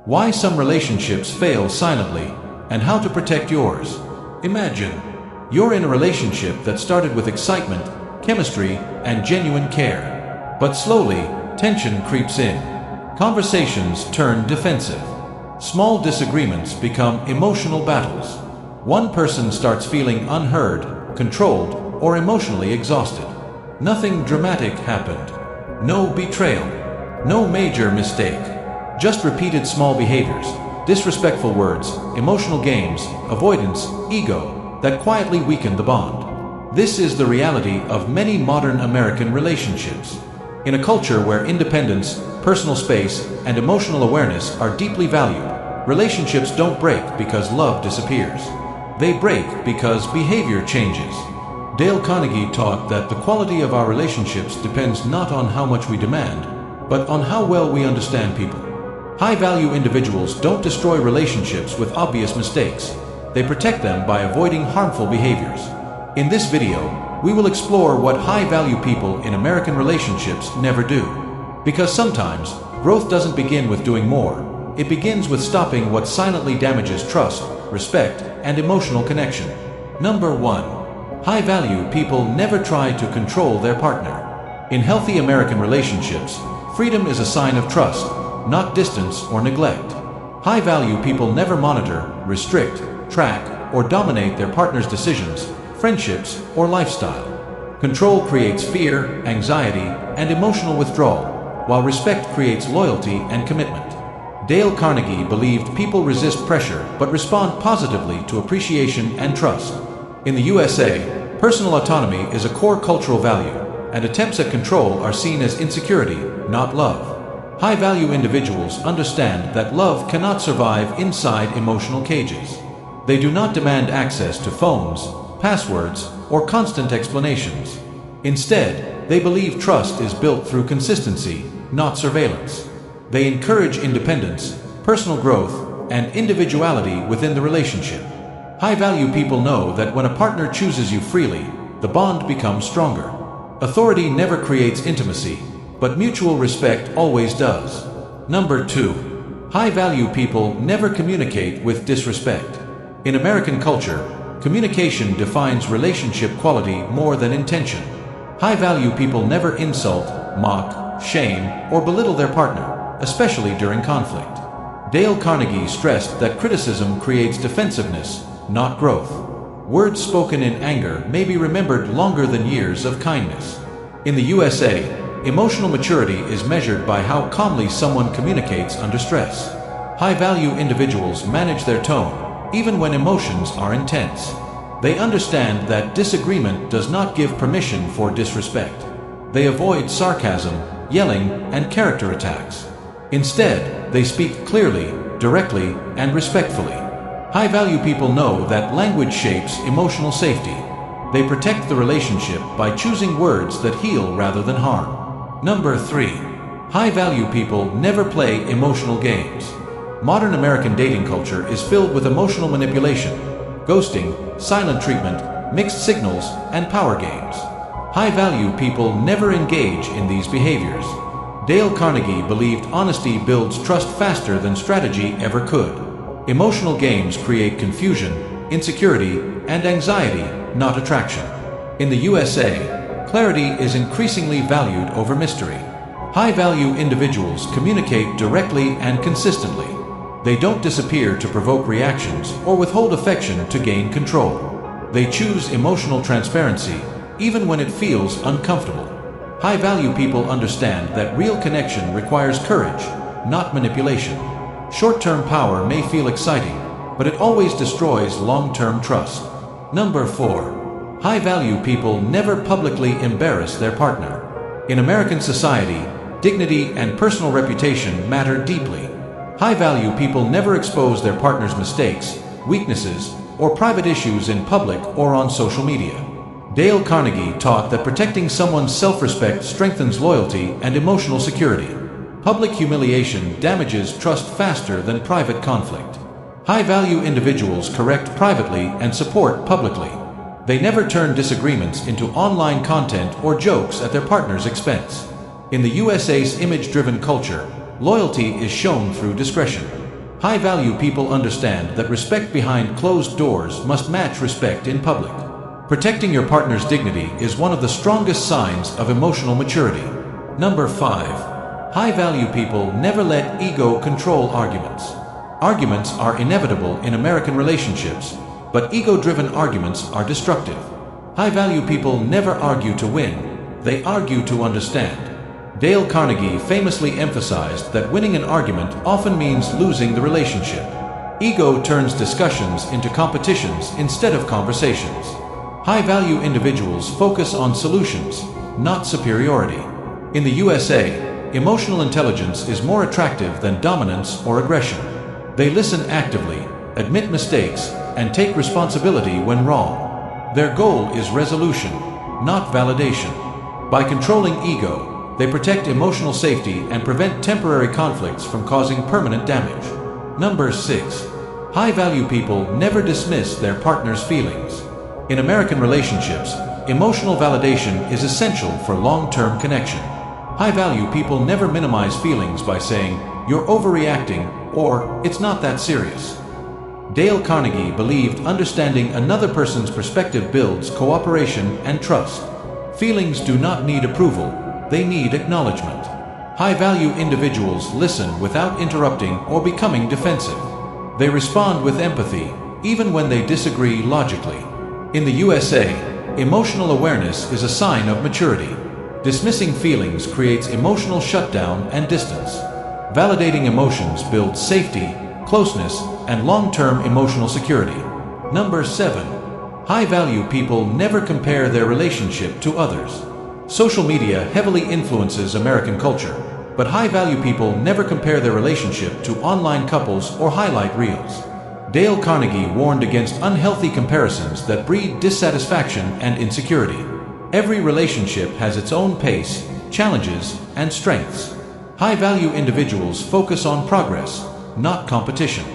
why some relationships fail silently, and how to protect yours. Imagine you're in a relationship that started with excitement, chemistry, and genuine care. But slowly, tension creeps in. Conversations turn defensive. Small disagreements become emotional battles. One person starts feeling unheard, controlled, or emotionally exhausted. Nothing dramatic happened. No betrayal. No major mistake. Just repeated small behaviors, disrespectful words, emotional games, avoidance, ego, that quietly weakened the bond. This is the reality of many modern American relationships. In a culture where independence, personal space, and emotional awareness are deeply valued, relationships don't break because love disappears. They break because behavior changes. Dale Carnegie taught that the quality of our relationships depends not on how much we demand, but on how well we understand people. High-value individuals don't destroy relationships with obvious mistakes. They protect them by avoiding harmful behaviors. In this video, we will explore what high-value people in American relationships never do. Because sometimes, growth doesn't begin with doing more. It begins with stopping what silently damages trust, respect, and emotional connection. Number 1. High-value people never try to control their partner. In healthy American relationships, freedom is a sign of trust, not distance or neglect. High-value people never monitor, restrict, track, or dominate their partner's decisions, friendships, or lifestyle. Control creates fear, anxiety, and emotional withdrawal, while respect creates loyalty and commitment. Dale Carnegie believed people resist pressure but respond positively to appreciation and trust. In the USA, personal autonomy is a core cultural value, and attempts at control are seen as insecurity, not love. High-value individuals understand that love cannot survive inside emotional cages. They do not demand access to phones, passwords, or constant explanations. Instead, they believe trust is built through consistency, not surveillance. They encourage independence, personal growth, and individuality within the relationship. High-value people know that when a partner chooses you freely, the bond becomes stronger. Authority never creates intimacy, but mutual respect always does. Number 2. High-value people never communicate with disrespect. In American culture, communication defines relationship quality more than intention. High-value people never insult, mock, shame, or belittle their partner, especially during conflict. Dale Carnegie stressed that criticism creates defensiveness, not growth. Words spoken in anger may be remembered longer than years of kindness. In the USA, emotional maturity is measured by how calmly someone communicates under stress. High-value individuals manage their tone, even when emotions are intense. They understand that disagreement does not give permission for disrespect. They avoid sarcasm, yelling, and character attacks. Instead, they speak clearly, directly, and respectfully. High-value people know that language shapes emotional safety. They protect the relationship by choosing words that heal rather than harm. Number 3. High-value people never play emotional games. Modern American dating culture is filled with emotional manipulation, ghosting, silent treatment, mixed signals, and power games. High-value people never engage in these behaviors. Dale Carnegie believed honesty builds trust faster than strategy ever could. Emotional games create confusion, insecurity, and anxiety, not attraction. In the USA, clarity is increasingly valued over mystery. High-value individuals communicate directly and consistently. They don't disappear to provoke reactions or withhold affection to gain control. They choose emotional transparency, even when it feels uncomfortable. High-value people understand that real connection requires courage, not manipulation. Short-term power may feel exciting, but it always destroys long-term trust. Number 4. High-value people never publicly embarrass their partner. In American society, dignity and personal reputation matter deeply. High-value people never expose their partner's mistakes, weaknesses, or private issues in public or on social media. Dale Carnegie taught that protecting someone's self-respect strengthens loyalty and emotional security. Public humiliation damages trust faster than private conflict. High-value individuals correct privately and support publicly. They never turn disagreements into online content or jokes at their partner's expense. In the USA's image-driven culture, loyalty is shown through discretion. High-value people understand that respect behind closed doors must match respect in public. Protecting your partner's dignity is one of the strongest signs of emotional maturity. Number 5. High-value people never let ego control arguments. Arguments are inevitable in American relationships, but ego-driven arguments are destructive. High-value people never argue to win, they argue to understand. Dale Carnegie famously emphasized that winning an argument often means losing the relationship. Ego turns discussions into competitions instead of conversations. High-value individuals focus on solutions, not superiority. In the USA, emotional intelligence is more attractive than dominance or aggression. They listen actively, admit mistakes, and take responsibility when wrong. Their goal is resolution, not validation. By controlling ego, they protect emotional safety and prevent temporary conflicts from causing permanent damage. Number 6. High-value people never dismiss their partner's feelings. In American relationships, emotional validation is essential for long-term connection. High-value people never minimize feelings by saying, "You're overreacting," or "It's not that serious." Dale Carnegie believed understanding another person's perspective builds cooperation and trust. Feelings do not need approval, they need acknowledgement. High-value individuals listen without interrupting or becoming defensive. They respond with empathy, even when they disagree logically. In the USA, emotional awareness is a sign of maturity. Dismissing feelings creates emotional shutdown and distance. Validating emotions builds safety, closeness, and long-term emotional security. Number 7. High-value people never compare their relationship to others. Social media heavily influences American culture, but high-value people never compare their relationship to online couples or highlight reels. Dale Carnegie warned against unhealthy comparisons that breed dissatisfaction and insecurity. Every relationship has its own pace, challenges, and strengths. High-value individuals focus on progress, not competition.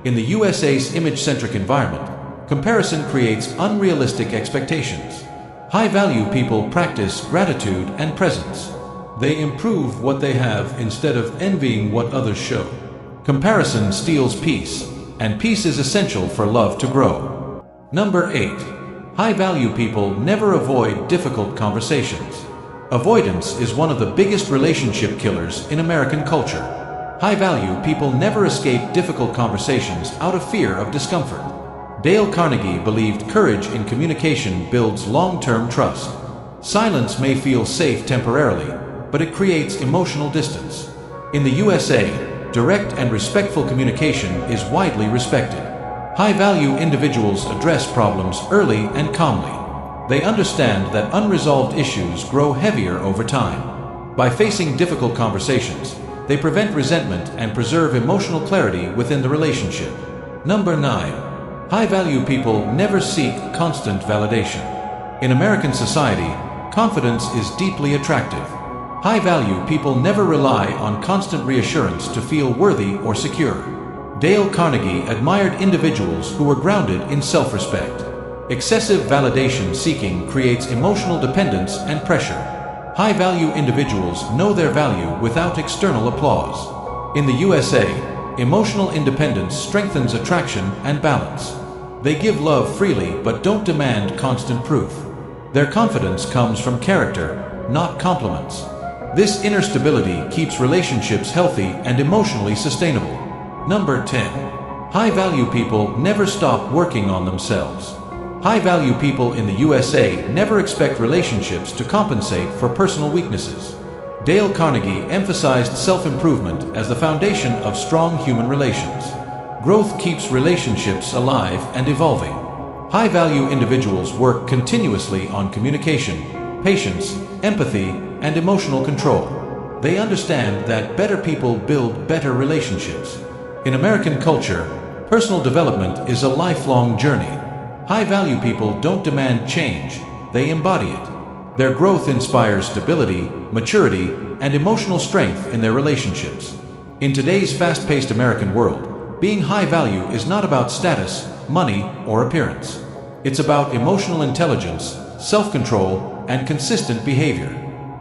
In the USA's image-centric environment, comparison creates unrealistic expectations. High-value people practice gratitude and presence. They improve what they have instead of envying what others show. Comparison steals peace, and peace is essential for love to grow. Number 8. High-value people never avoid difficult conversations. Avoidance is one of the biggest relationship killers in American culture. High-value people never escape difficult conversations out of fear of discomfort. Dale Carnegie believed courage in communication builds long-term trust. Silence may feel safe temporarily, but it creates emotional distance. In the USA, direct and respectful communication is widely respected. High-value individuals address problems early and calmly. They understand that unresolved issues grow heavier over time. By facing difficult conversations, they prevent resentment and preserve emotional clarity within the relationship. Number 9. High-value people never seek constant validation. In American society, confidence is deeply attractive. High-value people never rely on constant reassurance to feel worthy or secure. Dale Carnegie admired individuals who were grounded in self-respect. Excessive validation seeking creates emotional dependence and pressure. High-value individuals know their value without external applause. In the USA, emotional independence strengthens attraction and balance. They give love freely but don't demand constant proof. Their confidence comes from character, not compliments. This inner stability keeps relationships healthy and emotionally sustainable. Number 10. High-value people never stop working on themselves. High-value people in the USA never expect relationships to compensate for personal weaknesses. Dale Carnegie emphasized self-improvement as the foundation of strong human relations. Growth keeps relationships alive and evolving. High-value individuals work continuously on communication, patience, empathy, and emotional control. They understand that better people build better relationships. In American culture, personal development is a lifelong journey. High-value people don't demand change, they embody it. Their growth inspires stability, maturity, and emotional strength in their relationships. In today's fast-paced American world, being high-value is not about status, money, or appearance. It's about emotional intelligence, self-control, and consistent behavior.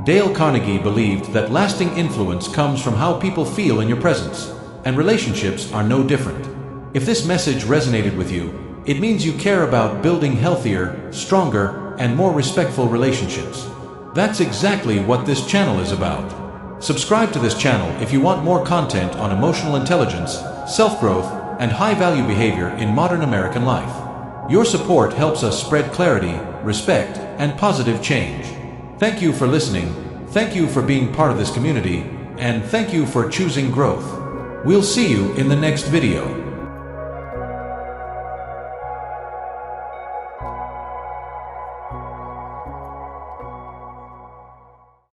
Dale Carnegie believed that lasting influence comes from how people feel in your presence. and relationships are no different. If this message resonated with you, it means you care about building healthier, stronger, and more respectful relationships. That's exactly what this channel is about. Subscribe to this channel if you want more content on emotional intelligence, self-growth, and high-value behavior in modern American life. Your support helps us spread clarity, respect, and positive change. Thank you for listening, thank you for being part of this community, and thank you for choosing growth. We'll see you in the next video.